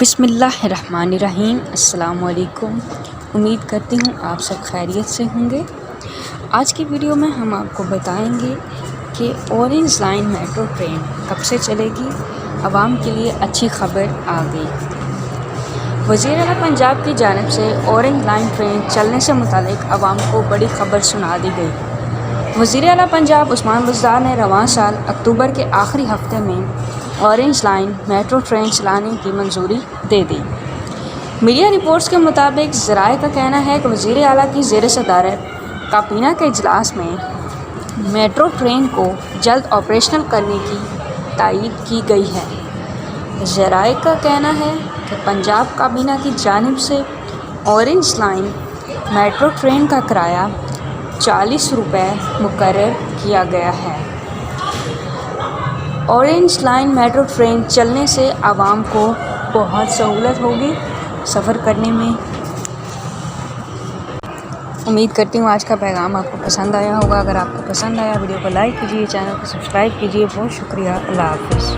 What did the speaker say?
بسم اللہ الرحمن الرحیم۔ السلام علیکم۔ امید کرتی ہوں آپ سب خیریت سے ہوں گے۔ آج کی ویڈیو میں ہم آپ کو بتائیں گے کہ اورنج لائن میٹرو ٹرین کب سے چلے گی۔ عوام کے لیے اچھی خبر آ گئی۔ وزیر اعلیٰ پنجاب کی جانب سے اورنج لائن ٹرین چلنے سے متعلق عوام کو بڑی خبر سنا دی گئی۔ وزیر اعلیٰ پنجاب عثمان بزدار نے رواں سال اکتوبر کے آخری ہفتے میں اورنج لائن میٹرو ٹرین چلانے کی منظوری دے دی۔ میڈیا رپورٹس کے مطابق ذرائع کا کہنا ہے کہ وزیر اعلیٰ کی زیر صدارت کابینہ کے اجلاس میں میٹرو ٹرین کو جلد آپریشنل کرنے کی تائید کی گئی ہے۔ ذرائع کا کہنا ہے کہ پنجاب کابینہ کی جانب سے اورنج لائن میٹرو ٹرین کا کرایہ 40 روپے مقرر کیا گیا ہے۔ اورنج لائن میٹرو ٹرین چلنے سے عوام کو بہت سہولت ہوگی سفر کرنے میں۔ امید کرتی ہوں آج کا پیغام آپ کو پسند آیا ہوگا۔ اگر آپ کو پسند آیا ویڈیو کو لائک کیجیے، چینل کو سبسکرائب کیجیے۔ بہت شکریہ۔ اللہ حافظ۔